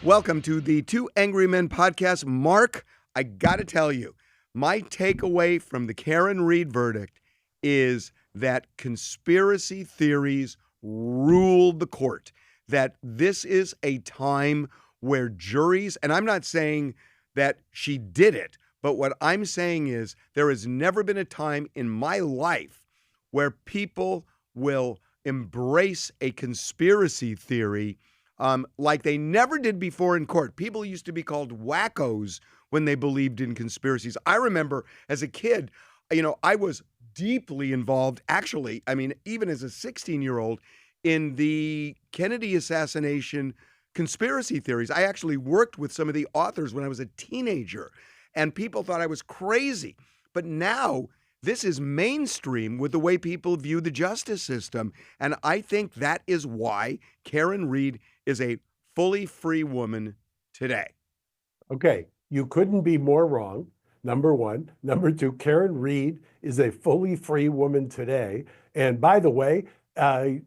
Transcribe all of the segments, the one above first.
Welcome to the Two Angry Men podcast. Mark, I got to tell you, my takeaway from the Karen Reed verdict is that conspiracy theories ruled the court, that this is a time where juries, and I'm not saying that she did it, but what I'm saying is there has never been a time in my life where people will embrace a conspiracy theory like they never did before in court. People used to be called wackos when they believed in conspiracies. I remember as a kid, I was deeply involved, actually, even as a 16-year-old, in the Kennedy assassination conspiracy theories. I actually worked with some of the authors when I was a teenager, and people thought I was crazy. But now this is mainstream with the way people view the justice system. And I think that is why Karen Reed is a fully free woman today. Okay, you couldn't be more wrong, number one. Number two, Karen Reed is a fully free woman today. And by the way,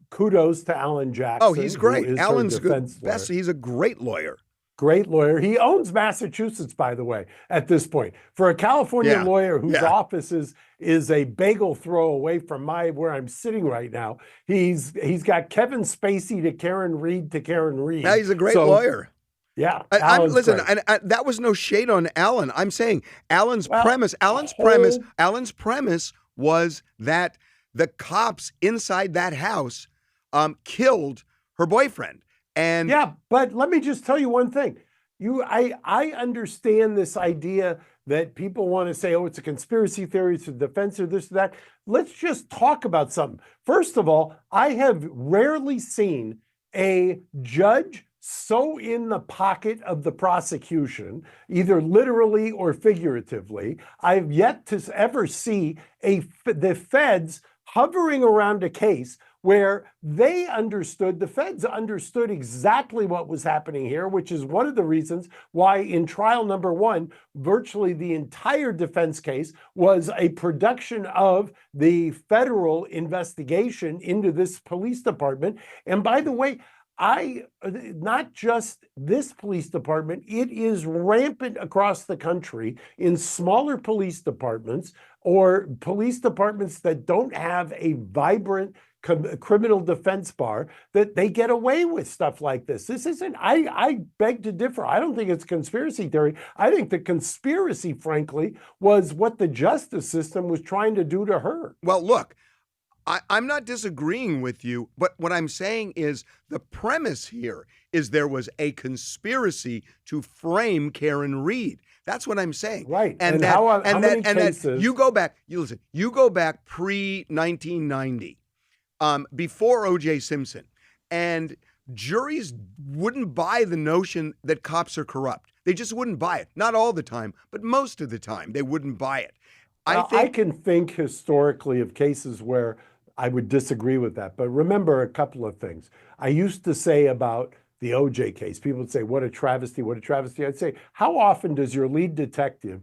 kudos to Alan Jackson. Oh, he's great. Alan's best. He's a great lawyer. Great lawyer. He owns Massachusetts, by the way, at this point. For a California lawyer whose office is a bagel throw away from where I'm sitting right now, he's got Kevin Spacey to Karen Reed to Karen Reed. Yeah, he's a great lawyer. Yeah. Listen, that was no shade on Alan. I'm saying Alan's premise was that the cops inside that house killed her boyfriend. And yeah, but let me just tell you one thing. I understand this idea that people want to say, oh, it's a conspiracy theory, it's a defense or this or that. Let's just talk about something. First of all, I have rarely seen a judge so in the pocket of the prosecution, either literally or figuratively. I've yet to ever see the feds hovering around a case where the feds understood exactly what was happening here, which is one of the reasons why in trial number one, virtually the entire defense case was a production of the federal investigation into this police department. And by the way, not just this police department, it is rampant across the country in smaller police departments or police departments that don't have a vibrant criminal defense bar, that they get away with stuff like this. This isn't, I beg to differ. I don't think it's conspiracy theory. I think the conspiracy, frankly, was what the justice system was trying to do to her. Well, look, I'm not disagreeing with you, but what I'm saying is the premise here is there was a conspiracy to frame Karen Reed. That's what I'm saying. Right. And that you go back pre-1990, before O.J. Simpson, and juries wouldn't buy the notion that cops are corrupt. They just wouldn't buy it. Not all the time, but most of the time they wouldn't buy it. I can think historically of cases where I would disagree with that. But remember a couple of things. I used to say about the OJ case, people would say, what a travesty, what a travesty. I'd say, how often does your lead detective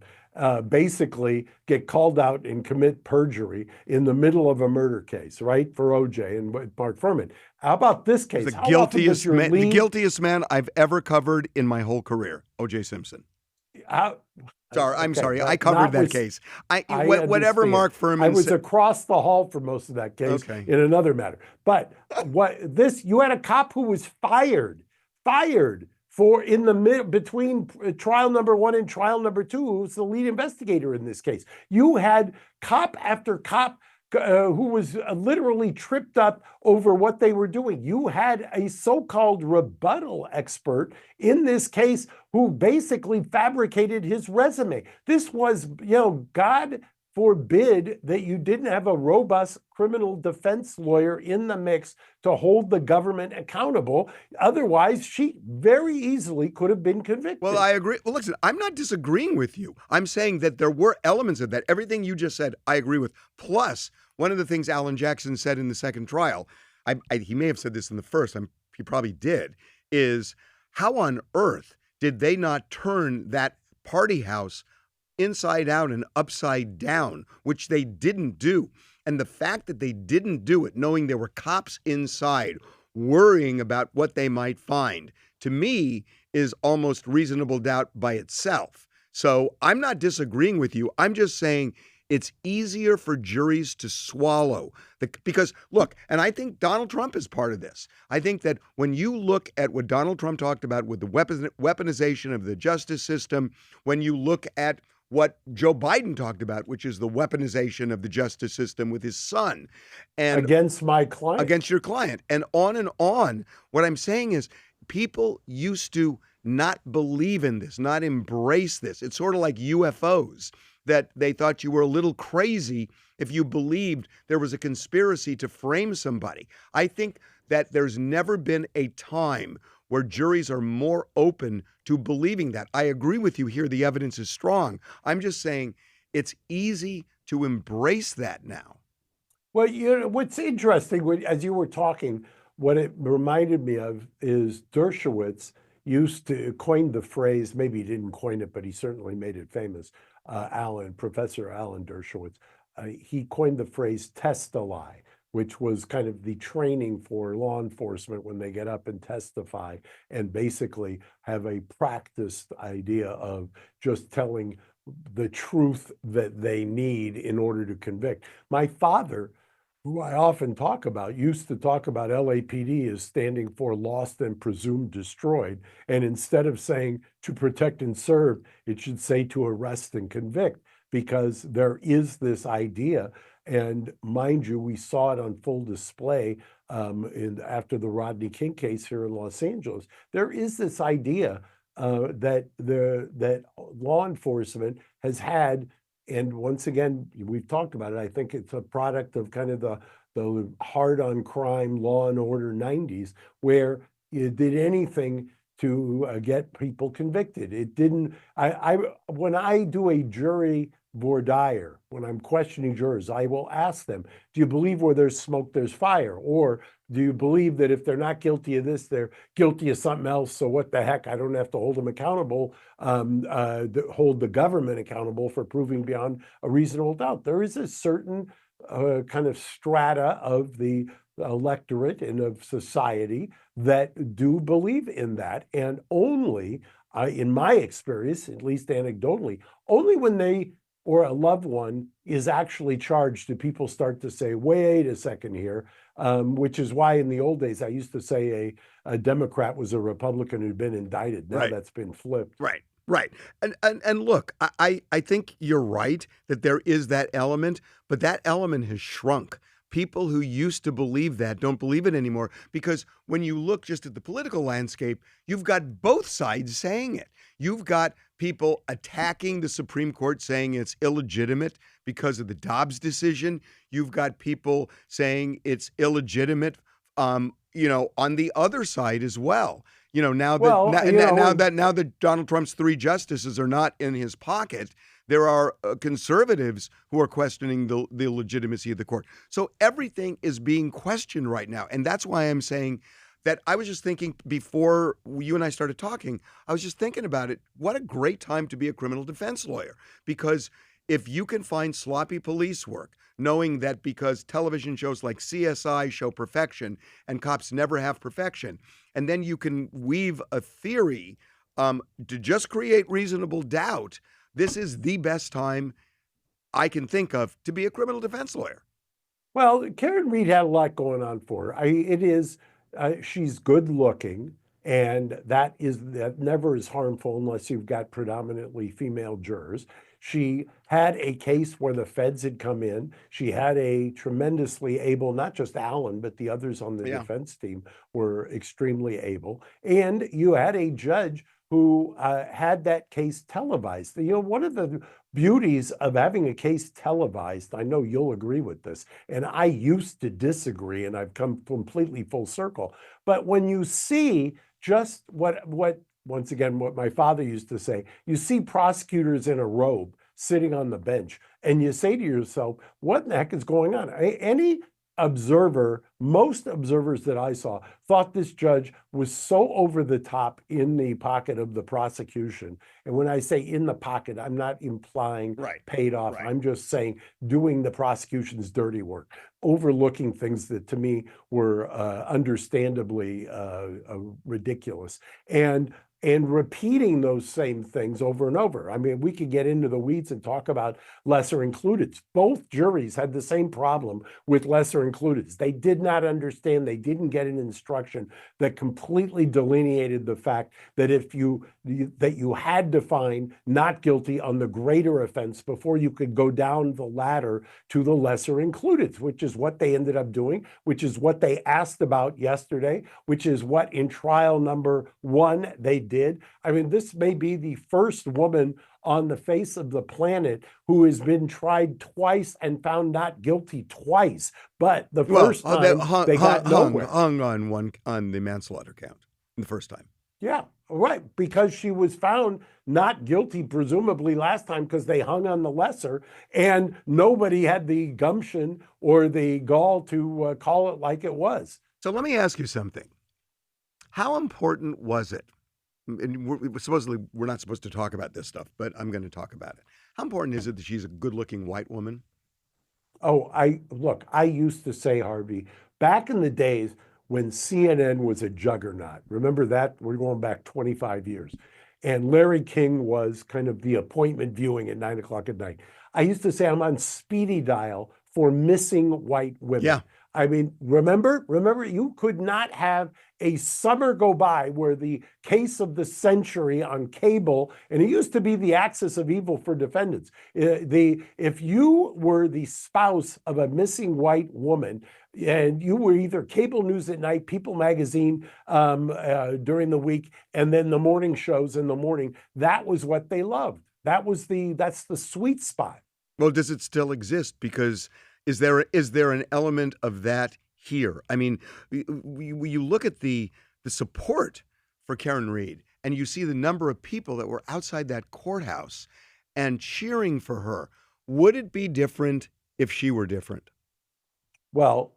basically get called out and commit perjury in the middle of a murder case, right? For OJ and Mark Furman. How about this case? The guiltiest man I've ever covered in my whole career, OJ Simpson. Sorry. I covered that case. Whatever Mark Furman I was across the hall for most of that case in another matter. But you had a cop who was fired for between trial number one and trial number two, who was the lead investigator in this case. You had cop after cop who was literally tripped up over what they were doing. You had a so-called rebuttal expert in this case who basically fabricated his resume. This was, God forbid that you didn't have a robust criminal defense lawyer in the mix to hold the government accountable. Otherwise, she very easily could have been convicted. Well, I agree. Well, listen, I'm not disagreeing with you. I'm saying that there were elements of that. Everything you just said, I agree with. Plus, one of the things Alan Jackson said in the second trial, he may have said this in the first, he probably did, is how on earth did they not turn that party house inside out and upside down, which they didn't do. And the fact that they didn't do it, knowing there were cops inside, worrying about what they might find, to me, is almost reasonable doubt by itself. So I'm not disagreeing with you. I'm just saying it's easier for juries to swallow because look, and I think Donald Trump is part of this. I think that when you look at what Donald Trump talked about with the weaponization of the justice system, when you look at what Joe Biden talked about, which is the weaponization of the justice system with his son and against my client. against your client, and on and on. What I'm saying is people used to not believe in this, not embrace this. It's sort of like UFOs, that they thought you were a little crazy if you believed there was a conspiracy to frame somebody. I think that there's never been a time where juries are more open to believing that. I agree with you here. The evidence is strong. I'm just saying it's easy to embrace that now. Well, you know, what's interesting, as you were talking, what it reminded me of is Dershowitz used to coin the phrase, maybe he didn't coin it, but he certainly made it famous. Professor Alan Dershowitz, he coined the phrase testify, which was kind of the training for law enforcement when they get up and testify and basically have a practiced idea of just telling the truth that they need in order to convict. My father, who I often talk about, used to talk about LAPD as standing for lost and presumed destroyed. And instead of saying to protect and serve, it should say to arrest and convict, because there is this idea. And mind you, we saw it on full display after the Rodney King case here in Los Angeles. There is this idea that law enforcement has had. And once again, we've talked about it. I think it's a product of kind of the hard on crime law and order 90s, where you did anything to get people convicted. It didn't. When I do a jury voir dire, when I'm questioning jurors, I will ask them, do you believe where there's smoke, there's fire? Or do you believe that if they're not guilty of this, they're guilty of something else? So what the heck? I don't have to hold them accountable, hold the government accountable for proving beyond a reasonable doubt. There is a certain kind of strata of the electorate and of society that do believe in that. And only, in my experience, at least anecdotally, only when they or a loved one is actually charged do people start to say, wait a second here, which is why in the old days I used to say a Democrat was a Republican who'd been indicted. Now that's been flipped. Right. And look, I think you're right that there is that element, but that element has shrunk. People who used to believe that don't believe it anymore, because when you look just at the political landscape, you've got both sides saying it. You've got people attacking the Supreme Court, saying it's illegitimate because of the Dobbs decision. You've got people saying it's illegitimate, on the other side as well. Now that Donald Trump's 3 justices are not in his pocket, there are conservatives who are questioning the legitimacy of the court. So everything is being questioned right now. And that's why I'm saying that I was just thinking before you and I started talking, I was just thinking about it. What a great time to be a criminal defense lawyer, because if you can find sloppy police work, knowing that because television shows like CSI show perfection and cops never have perfection, and then you can weave a theory to just create reasonable doubt, this is the best time I can think of to be a criminal defense lawyer. Well, Karen Reed had a lot going on for her. She's good looking, and that never is harmful unless you've got predominantly female jurors. She had a case where the feds had come in. She had a tremendously able, not just Alan, but the others on the defense team were extremely able. And you had a judge who had that case televised. One of the beauties of having a case televised, I know you'll agree with this, and I used to disagree, and I've come completely full circle. But when you see just what once again, what my father used to say, you see prosecutors in a robe sitting on the bench, and you say to yourself, what in the heck is going on? Any most observers that I saw thought this judge was so over the top in the pocket of the prosecution. And when I say in the pocket, I'm not implying Right. paid off. Right. I'm just saying doing the prosecution's dirty work, overlooking things that to me were understandably ridiculous. And repeating those same things over and over. I mean, we could get into the weeds and talk about lesser included. Both juries had the same problem with lesser included. They did not understand, they didn't get an instruction that completely delineated the fact that if you had to find not guilty on the greater offense before you could go down the ladder to the lesser included, which is what they ended up doing, which is what they asked about yesterday, which is what in trial number 1 they did. I mean, this may be the first woman on the face of the planet who has been tried twice and found not guilty twice. But the first time they got nowhere. Hung on the manslaughter count the first time. Yeah, right. Because she was found not guilty, presumably last time, because they hung on the lesser, and nobody had the gumption or the gall to call it like it was. So let me ask you something. How important was it? And supposedly we're not supposed to talk about this stuff, but I'm going to talk about it. How important is it that she's a good-looking white woman? Oh, I used to say, Harvey, back in the days when CNN was a juggernaut, remember that? We're going back 25 years. And Larry King was kind of the appointment viewing at 9 o'clock at night. I used to say I'm on speedy dial for missing white women. Yeah. I mean, remember, you could not have a summer go by where the case of the century on cable, and it used to be the axis of evil for defendants. If you were the spouse of a missing white woman, and you were either cable news at night, People magazine during the week, and then the morning shows in the morning, that was what they loved. That's the sweet spot. Well, does it still exist? Because is there an element of that here? I mean, you look at the support for Karen Reed, and you see the number of people that were outside that courthouse and cheering for her. Would it be different if she were different? Well,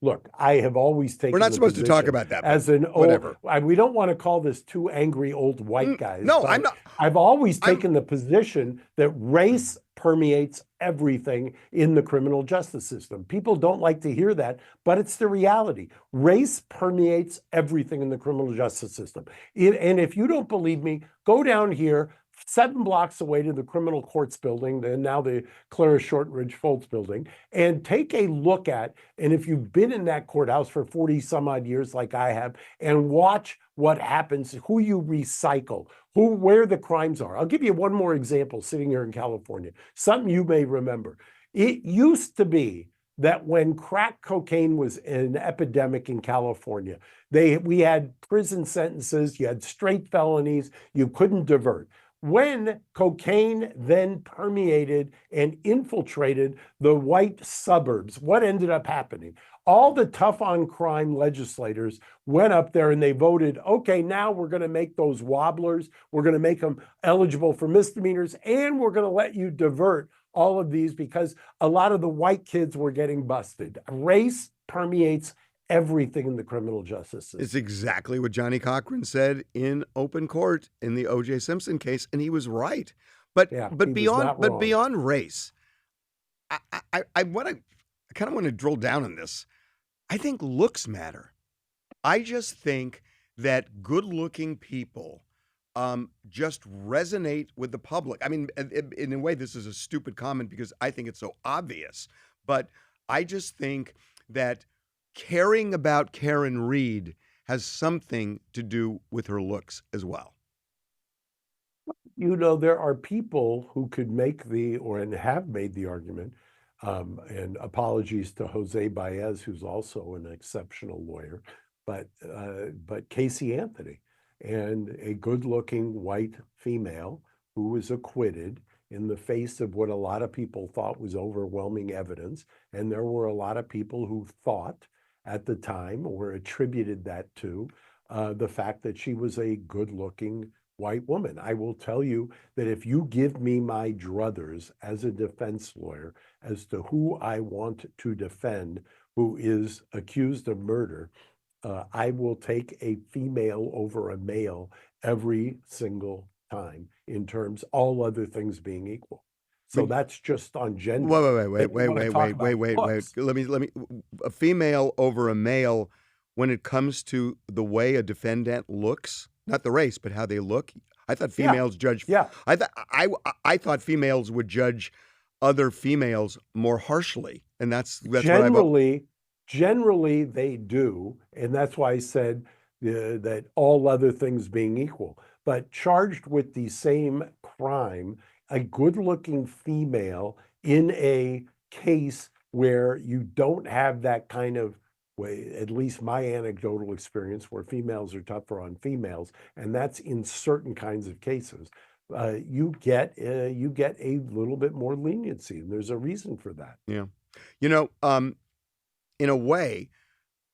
look, I have always taken. We're not supposed to talk about that. As an whatever. We don't want to call this two angry old white guys. No, I'm not. I've always taken the position that race permeates everything in the criminal justice system. People don't like to hear that, but it's the reality. Race permeates everything in the criminal justice system. And if you don't believe me, go down here 7 blocks away to the criminal courts building, and now the Clara Shortridge Foltz building, and take a look at, and if you've been in that courthouse for 40 some odd years like I have, and watch what happens, who you recycle, where the crimes are. I'll give you one more example sitting here in California, something you may remember. It used to be that when crack cocaine was an epidemic in California, we had prison sentences, you had straight felonies, you couldn't divert. When cocaine then permeated and infiltrated the white suburbs, what ended up happening? All the tough on crime legislators went up there and they voted, okay, now we're going to make those wobblers, we're going to make them eligible for misdemeanors, and we're going to let you divert all of these because a lot of the white kids were getting busted. Race permeates everything in the criminal justice system. It's exactly what Johnny Cochran said in open court in the O.J. Simpson case, and he was right. But beyond race, I kind of want to drill down on this. I think looks matter. I just think that good-looking people just resonate with the public. I mean, in a way, this is a stupid comment because I think it's so obvious, but I just think that caring about Karen Reed has something to do with her looks as well. You know, there are people who could make and have made the argument, and apologies to Jose Baez, who's also an exceptional lawyer, but Casey Anthony, and a good-looking white female who was acquitted in the face of what a lot of people thought was overwhelming evidence, and there were a lot of people who thought at the time or attributed that to the fact that she was a good-looking white woman. I will tell you that if you give me my druthers as a defense lawyer as to who I want to defend, who is accused of murder, I will take a female over a male every single time in terms, all other things being equal. So When that's just on gender. wait, Then you want to talk about wait. looks. Let me. A female over a male when it comes to the way a defendant looks, not the race, but how they look. I thought Yeah, females judge. yeah. I thought females would judge other females more harshly, and that's what I've. Generally, they do, and that's why I said that all other things being equal. But charged with the same crime, a good-looking female in a case where you don't have that kind of way, at least my anecdotal experience, where females are tougher on females, and that's in certain kinds of cases. You get a little bit more leniency, and there's a reason for that. Yeah, you know, in a way,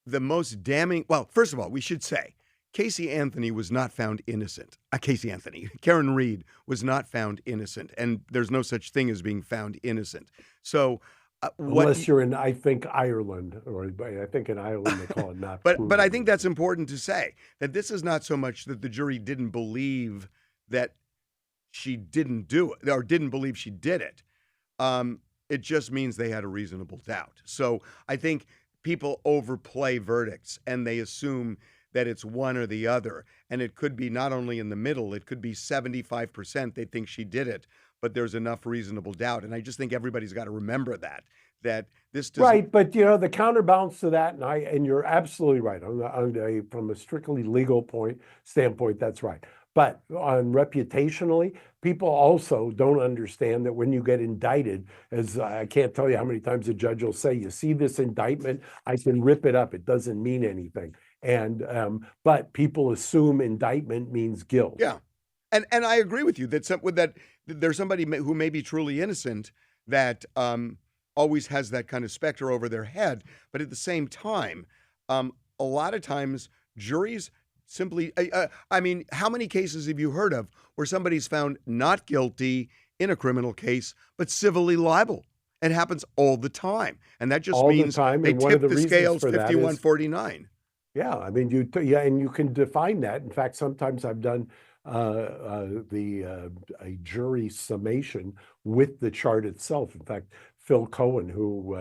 the most damning. Well, first of all, we should say Casey Anthony was not found innocent. Karen Reed was not found innocent, and there's no such thing as being found innocent. So, Unless you're in, I think, Ireland, or I think in Ireland they call it not but I proven. think that's important to say that this is not so much that the jury didn't believe that she didn't do it or didn't believe she did it. It just means they had a reasonable doubt. So I think people overplay verdicts and they assume that it's one or the other. And it could be not only in the middle, it could be 75% they think she did it, but there's enough reasonable doubt. And I just think everybody's got to remember that this doesn't. Right, but the counterbalance to that, and you're absolutely right from a strictly legal standpoint, that's right. But on reputationally, people also don't understand that when you get indicted, as I can't tell you how many times a judge will say, "You see this indictment? I can rip it up. It doesn't mean anything." And but people assume indictment means guilt. Yeah, and I agree with you that there's somebody who may be truly innocent that always has that kind of specter over their head, but at the same time, a lot of times juries simply. I mean, how many cases have you heard of where somebody's found not guilty in a criminal case but civilly liable? It happens all the time, and that just All the means time, they and one of tip the the reasons scales for that is 51-49. Yeah, I mean, and you can define that. In fact, sometimes I've done a jury summation with the chart itself. In fact, Phil Cohen, who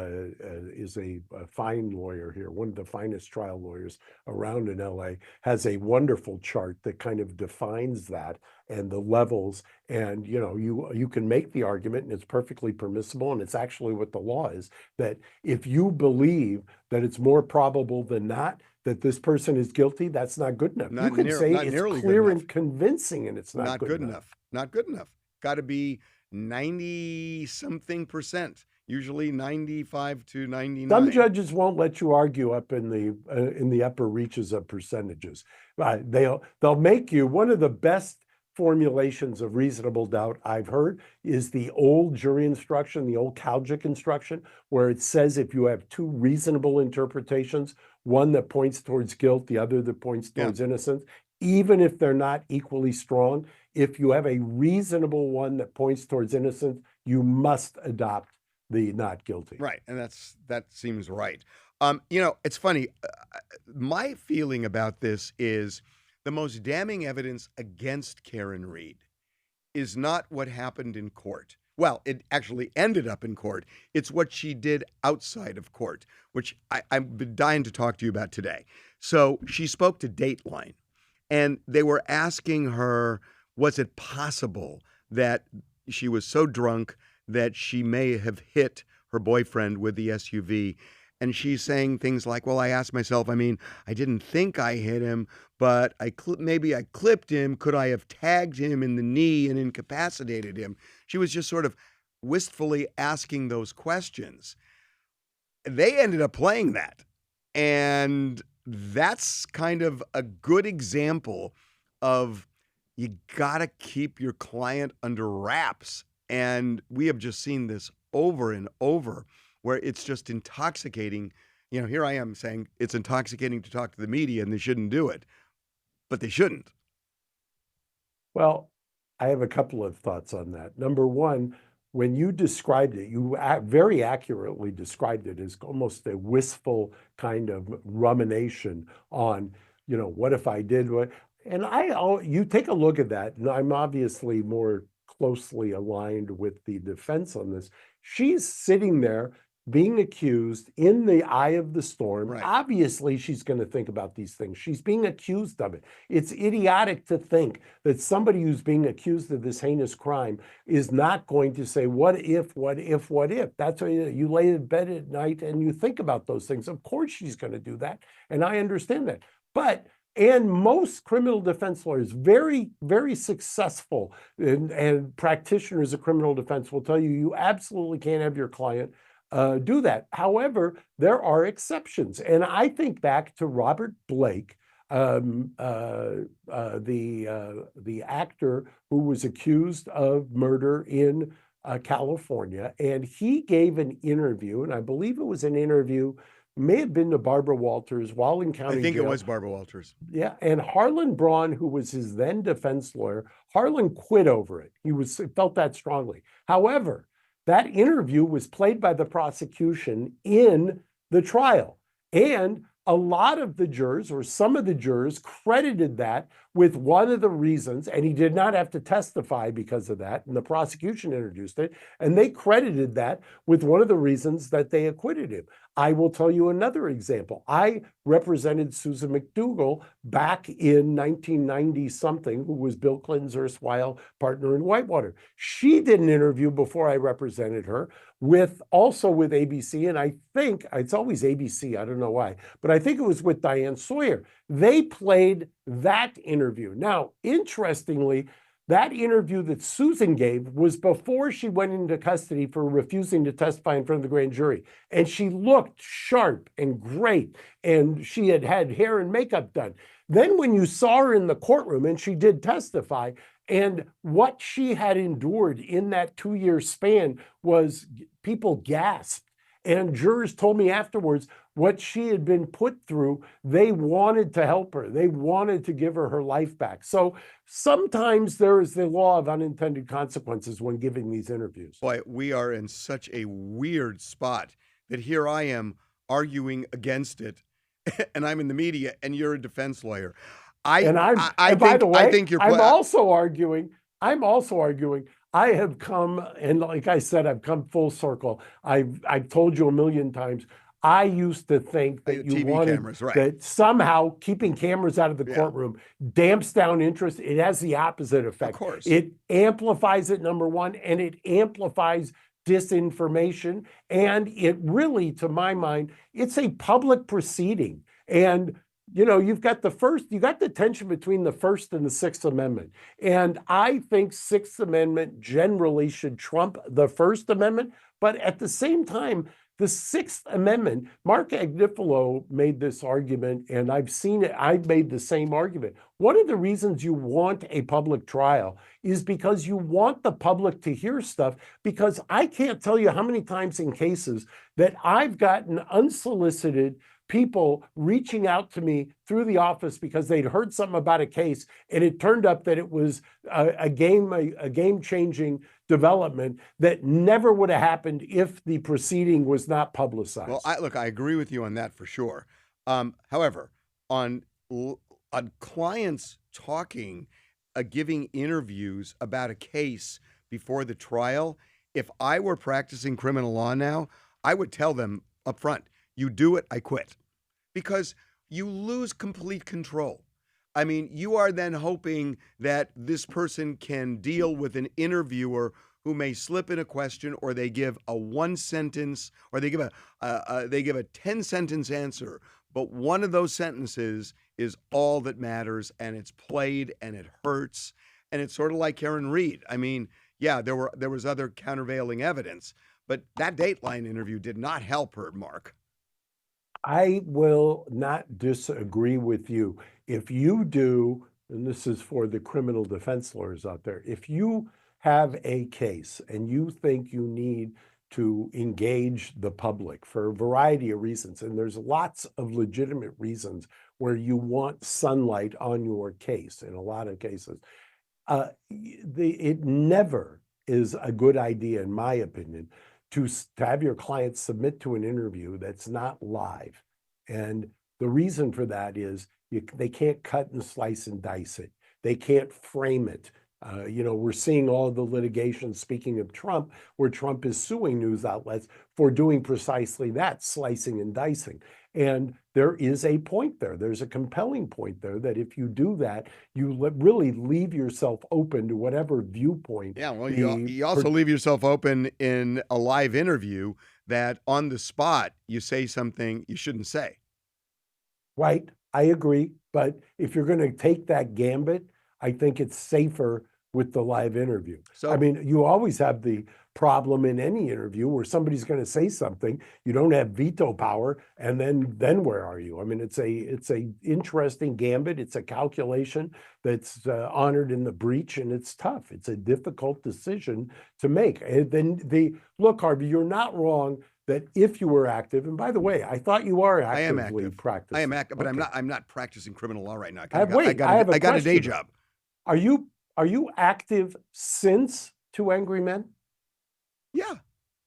is a fine lawyer here, one of the finest trial lawyers around in LA, has a wonderful chart that kind of defines that and the levels. And you can make the argument, and it's perfectly permissible, and it's actually what the law is, that if you believe that it's more probable than not that this person is guilty, that's not good enough. You can say it's clear and convincing, and it's not good enough. Not good enough. Got to be 90-something percent, usually 95 to 99. Some judges won't let you argue up in the upper reaches of percentages. They'll make you. One of the best formulations of reasonable doubt I've heard is the old jury instruction, the old Calgic instruction, where it says if you have two reasonable interpretations, one that points towards guilt, the other that points towards innocence, even if they're not equally strong, if you have a reasonable one that points towards innocence, you must adopt the not guilty. Right, and that seems right. It's funny. My feeling about this is the most damning evidence against Karen Reed is not what happened in court. Well, it actually ended up in court. It's what she did outside of court, which I've been dying to talk to you about today. So she spoke to Dateline, and they were asking her, was it possible that she was so drunk that she may have hit her boyfriend with the SUV? And she's saying things like, well, I asked myself, I mean, I didn't think I hit him, but maybe I clipped him. Could I have tagged him in the knee and incapacitated him? She was just sort of wistfully asking those questions. They ended up playing that. And that's kind of a good example of you got to keep your client under wraps. And we have just seen this over and over, where it's just intoxicating. Here I am saying it's intoxicating to talk to the media and they shouldn't do it, but they shouldn't. Well, I have a couple of thoughts on that. Number one, when you described it, you very accurately described it as almost a wistful kind of rumination on, what if I did what? And you take a look at that, and I'm obviously more closely aligned with the defense on this. She's sitting there being accused in the eye of the storm. Right. Obviously, she's going to think about these things. She's being accused of it. It's idiotic to think that somebody who's being accused of this heinous crime is not going to say, what if, what if, what if? That's why you lay in bed at night and you think about those things. Of course, she's going to do that. And I understand that. And most criminal defense lawyers, very, very successful and practitioners of criminal defense will tell you, you absolutely can't have your client do that. However, there are exceptions. And I think back to Robert Blake, the actor who was accused of murder in California, and he gave an interview, and I believe it was an interview, may have been to Barbara Walters while in county I think jail. it was Barbara Walters. Yeah, and Harlan Braun, who was his then defense lawyer, Harlan quit over it. He felt that strongly. However, that interview was played by the prosecution in the trial. And a lot of the jurors, or some of the jurors, credited that with one of the reasons, and he did not have to testify because of that, and the prosecution introduced it, and they credited that with one of the reasons that they acquitted him. I will tell you another example. I represented Susan McDougal back in 1990 something, who was Bill Clinton's erstwhile partner in Whitewater. She did an interview before I represented her also with ABC, and I think it's always ABC, I don't know why, but I think it was with Diane Sawyer. They played that interview. Now, interestingly, that interview that Susan gave was before she went into custody for refusing to testify in front of the grand jury. And she looked sharp and great, and she had had hair and makeup done. Then when you saw her in the courtroom, and she did testify, and what she had endured in that 2-year span was people gasped. And jurors told me afterwards what she had been put through. They wanted to help her. They wanted to give her life back. So sometimes there is the law of unintended consequences when giving these interviews. Boy, we are in such a weird spot that here I am arguing against it, and I'm in the media, and you're a defense lawyer. I think you're. I'm also arguing. I have come, and like I said, I've come full circle. I've told you a million times. I used to think that you wanted cameras, right, that somehow keeping cameras out of the courtroom damps down interest. It has the opposite effect. Of course. It amplifies it, number one, and it amplifies disinformation. And it really, to my mind, it's a public proceeding. And you've got the tension between the First and the Sixth Amendment. And I think Sixth Amendment generally should trump the First Amendment. But at the same time, the Sixth Amendment, Mark Agnifilo made this argument, and I've seen it. I've made the same argument. One of the reasons you want a public trial is because you want the public to hear stuff, because I can't tell you how many times in cases that I've gotten unsolicited people reaching out to me through the office because they'd heard something about a case, and it turned up that it was a game-changing development that never would have happened if the proceeding was not publicized. Well, I agree with you on that for sure. However, on clients talking, giving interviews about a case before the trial, if I were practicing criminal law now, I would tell them up front, you do it, I quit. Because you lose complete control. I mean, you are then hoping that this person can deal with an interviewer who may slip in a question, or they give a 1 sentence, or they give a 10-sentence answer. But one of those sentences is all that matters, and it's played, and it hurts, and it's sort of like Karen Reed. I mean, yeah, there was other countervailing evidence, but that Dateline interview did not help her, Mark. I will not disagree with you. If you do, and this is for the criminal defense lawyers out there, if you have a case and you think you need to engage the public for a variety of reasons, and there's lots of legitimate reasons where you want sunlight on your case in a lot of cases, It never is a good idea, in my opinion, to have your client submit to an interview that's not live. And the reason for that is they can't cut and slice and dice it. They can't frame it. We're seeing all the litigation, speaking of Trump, where Trump is suing news outlets for doing precisely that, slicing and dicing. And there is a point there. There's a compelling point there that if you do that, you really leave yourself open to whatever viewpoint. Yeah, well, you also leave yourself open in a live interview that on the spot you say something you shouldn't say. Right, I agree. But if you're going to take that gambit, I think it's safer with the live interview. So, I mean, you always have the problem in any interview where somebody's going to say something, you don't have veto power, and then where are you? I mean, it's a interesting gambit. It's a calculation that's honored in the breach, and it's tough. It's a difficult decision to make. And then look, Harvey, you're not wrong that if you were active, and by the way, I thought you are actively I am active. practicing. I am active, but Okay. I'm not practicing criminal law right now. I got a day job. Are you active since Two Angry Men? Yeah.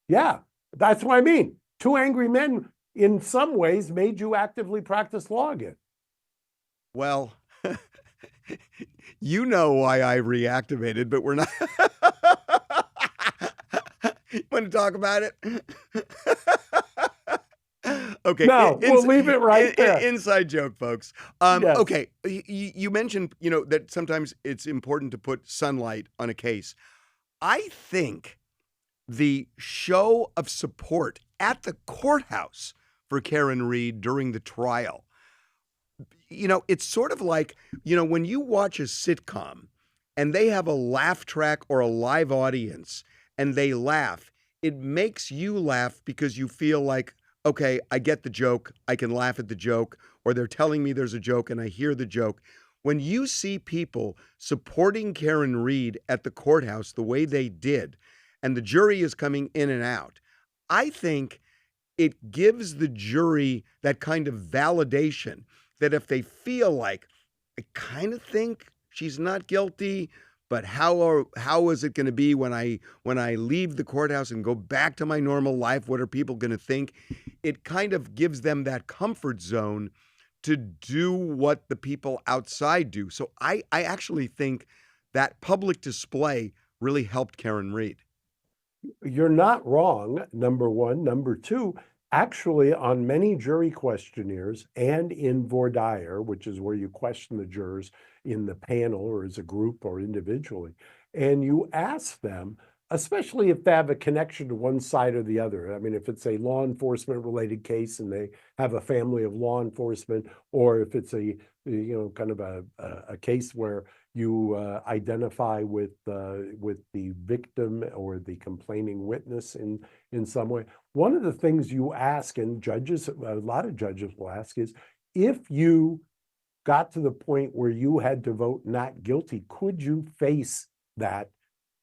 Yeah, that's what I mean. Two Angry Men, in some ways, made you actively practice law again. Well, you know why I reactivated, but we're not. You want to talk about it? Okay. No, we'll leave it right there. Inside joke, folks. Yes. Okay. You mentioned, that sometimes it's important to put sunlight on a case. I think the show of support at the courthouse for Karen Read during the trial, it's sort of like, when you watch a sitcom and they have a laugh track or a live audience and they laugh, it makes you laugh because you feel like, okay, I get the joke, I can laugh at the joke, or they're telling me there's a joke and I hear the joke. When you see people supporting Karen Read at the courthouse the way they did, and the jury is coming in and out, I think it gives the jury that kind of validation that if they feel like, I kind of think she's not guilty, but how is it going to be when I leave the courthouse and go back to my normal life? What are people going to think? It kind of gives them that comfort zone to do what the people outside do. So I actually think that public display really helped Karen Read. You're not wrong, number one. Number two, actually, on many jury questionnaires and in voir dire, which is where you question the jurors in the panel or as a group or individually, and you ask them, especially if they have a connection to one side or the other. I mean, if it's a law enforcement related case and they have a family of law enforcement, or if it's a kind of a case where you identify with the victim or the complaining witness in some way. One of the things you ask, and a lot of judges will ask, is if you got to the point where you had to vote not guilty, could you face that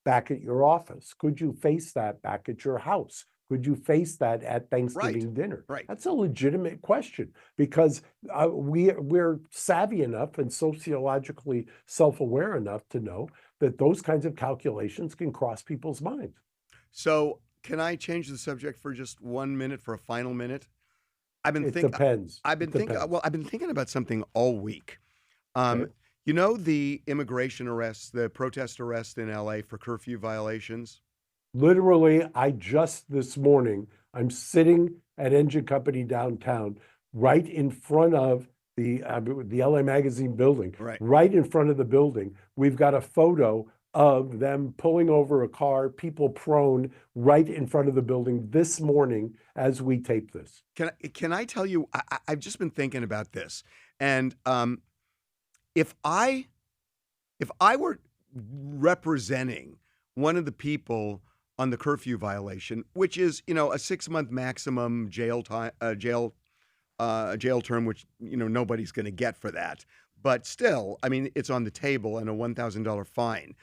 back at your office? Could you face that back at your house? Could you face that at Thanksgiving dinner? Right. That's a legitimate question because we're savvy enough and sociologically self-aware enough to know that those kinds of calculations can cross people's minds. So can I change the subject for just 1 minute, for a final minute? Depends. I've been thinking about something all week. Okay. The immigration arrests, the protest arrests in LA for curfew violations? Literally, this morning, I'm sitting at Engine Company downtown, right in front of the LA Magazine building. Right. Right in front of the building, we've got a photo of them pulling over a car, people prone, right in front of the building this morning as we tape this. Can I tell you, I've just been thinking about this, and if I were representing one of the people on the curfew violation, which is, a 6-month maximum jail time, jail term, which, nobody's going to get for that. But still, I mean, it's on the table, and a $1,000 fine.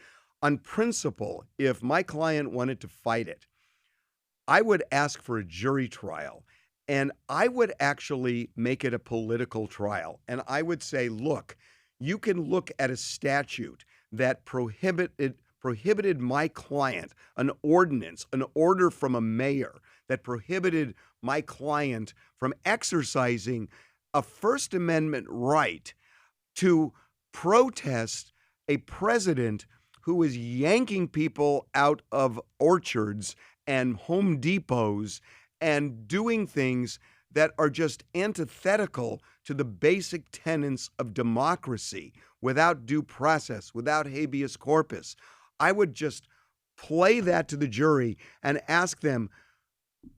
On principle, if my client wanted to fight it, I would ask for a jury trial, and I would actually make it a political trial. And I would say, look, you can look at a statute that prohibited my client, an ordinance, an order from a mayor that prohibited my client from exercising a First Amendment right to protest a president who is yanking people out of orchards and Home Depots and doing things that are just antithetical to the basic tenets of democracy without due process, without habeas corpus. I would just play that to the jury and ask them,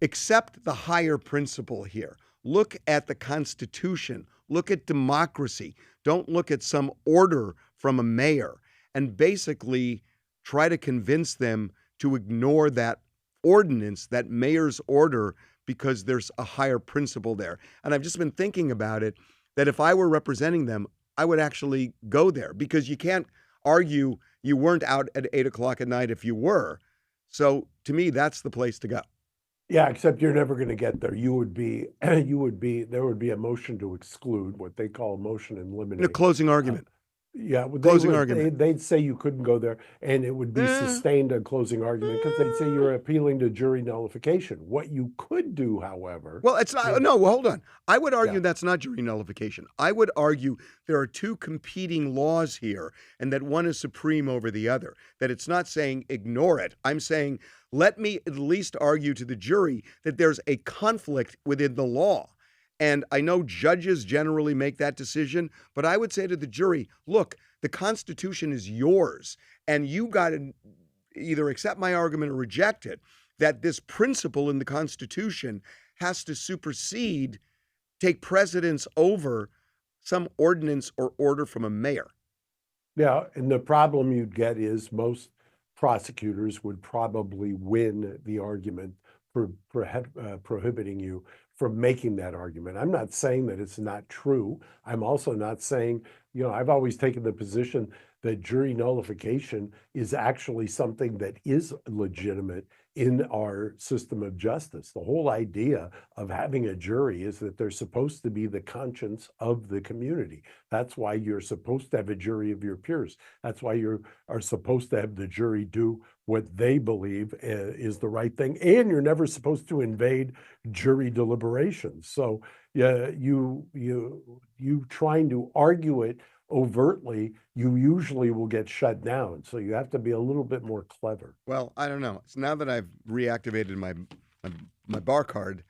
accept the higher principle here. Look at the Constitution. Look at democracy. Don't look at some order from a mayor, and basically try to convince them to ignore that ordinance, that mayor's order, because there's a higher principle there. And I've just been thinking about it, that if I were representing them, I would actually go there, because you can't argue you weren't out at 8 o'clock at night if you were. So to me, that's the place to go. Yeah, except you're never going to get there. There would be a motion to exclude, what they call a motion in limine. In a closing argument. Yeah, Closing argument. They'd say you couldn't go there, and it would be sustained on closing argument, because they'd say you're appealing to jury nullification. What you could do, however. Well, it's not. No, well, hold on. I would argue that's not jury nullification. I would argue there are two competing laws here, and that one is supreme over the other. That it's not saying ignore it. I'm saying let me at least argue to the jury that there's a conflict within the law. And I know judges generally make that decision, but I would say to the jury, look, the Constitution is yours, and you got to either accept my argument or reject it, that this principle in the Constitution has to supersede, take precedence over some ordinance or order from a mayor. Yeah, and the problem you'd get is most prosecutors would probably win the argument for prohibiting you from making that argument. I'm not saying that it's not true. I'm also not saying, I've always taken the position that jury nullification is actually something that is legitimate in our system of justice. The whole idea of having a jury is that they're supposed to be the conscience of the community. That's why you're supposed to have a jury of your peers. That's why you are supposed to have the jury do what they believe is the right thing. And you're never supposed to invade jury deliberations. So yeah, you trying to argue it overtly, you usually will get shut down. So you have to be a little bit more clever. Well, I don't know. So now that I've reactivated my bar card,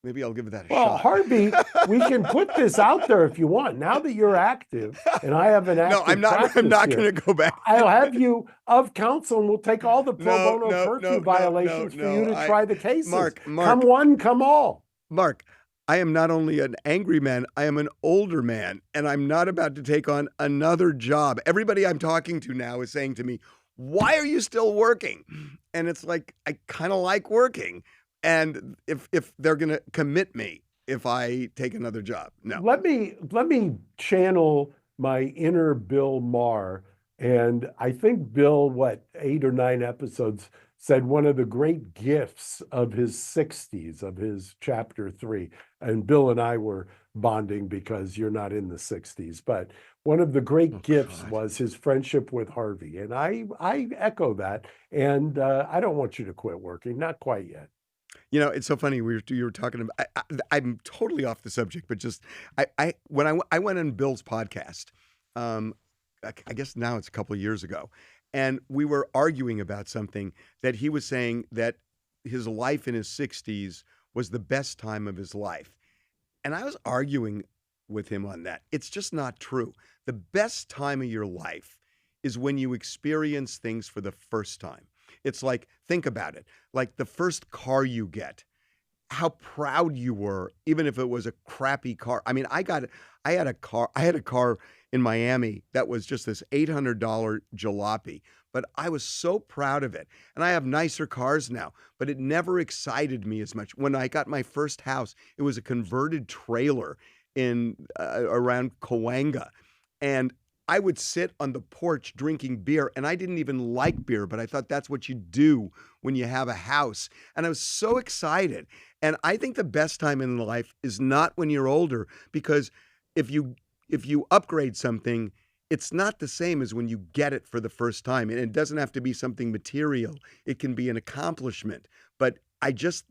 maybe I'll give that a shot. Well, Harvey, we can put this out there if you want. Now that you're active, and I have an active No, I'm not going to go back. I'll have you of counsel, and we'll take all the pro bono virtue violations for you to try the cases. Mark, come one, come all. Mark, I am not only an angry man, I am an older man, and I'm not about to take on another job. Everybody I'm talking to now is saying to me, why are you still working? And it's like, I kind of like working. And if they're going to commit me if I take another job, no. Let me channel my inner Bill Maher. And I think Bill, 8 or 9 episodes, said one of the great gifts of his 60s, of his chapter 3, and Bill and I were bonding because you're not in the 60s, but one of the great gifts was his friendship with Harvey. And I echo that. And I don't want you to quit working, not quite yet. It's so funny. You were talking about. I'm totally off the subject, but just when I went on Bill's podcast, I guess now it's a couple of years ago, and we were arguing about something that he was saying that his life in his 60s was the best time of his life, and I was arguing with him on that. It's just not true. The best time of your life is when you experience things for the first time. It's like, think about it, like the first car you get, how proud you were, even if it was a crappy car. I mean, I had a car in Miami that was just this $800 jalopy, but I was so proud of it. And I have nicer cars now, but it never excited me as much. When I got my first house, it was a converted trailer in around Cahuenga, and I would sit on the porch drinking beer, and I didn't even like beer, but I thought that's what you do when you have a house. And I was so excited. And I think the best time in life is not when you're older, because if you upgrade something, it's not the same as when you get it for the first time. And it doesn't have to be something material, it can be an accomplishment. But I just,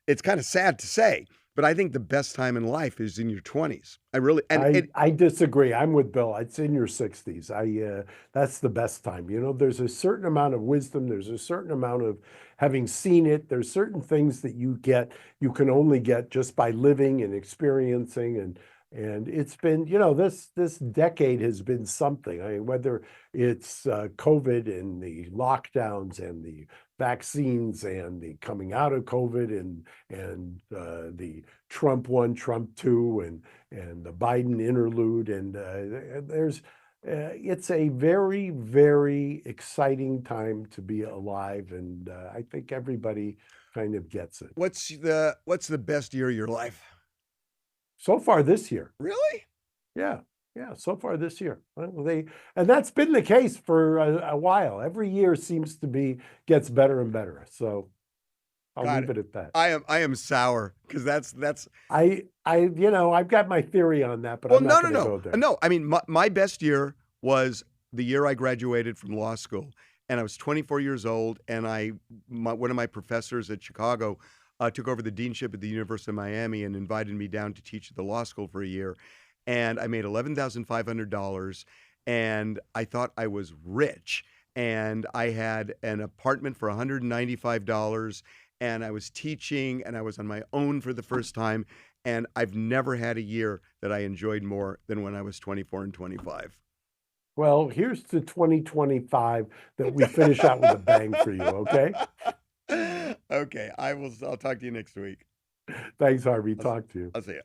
it's kind of sad to say, but I think the best time in life is in your 20s. I really, and I it, I disagree. I'm with Bill. It's in your 60s. That's the best time. There's a certain amount of wisdom, there's a certain amount of having seen it. There's certain things that you can only get just by living and experiencing, and it's been, this decade has been something. I mean, whether it's COVID and the lockdowns and the vaccines and the coming out of COVID and the Trump 1, Trump 2, and the Biden interlude. And it's a very, very exciting time to be alive. And I think everybody kind of gets it. what's the best year of your life? So far this year. Really? Yeah. Yeah. So far this year. Well, and that's been the case for a while. Every year seems to gets better and better. So I'll Got leave it at that. I am sour because that's I've got my theory on that, but well, I'm no, not no, going to no, go there. no. I mean, my best year was the year I graduated from law school, and I was 24 years old, and one of my professors at Chicago took over the deanship at the University of Miami and invited me down to teach at the law school for a year, and I made $11,500, and I thought I was rich, and I had an apartment for $195, and I was teaching, and I was on my own for the first time. And I've never had a year that I enjoyed more than when I was 24 and 25. Well, here's to 2025 that we finish out with a bang for you. Okay. Okay, I'll talk to you next week. Thanks, Harvey. I'll, Talk to you. I'll see you.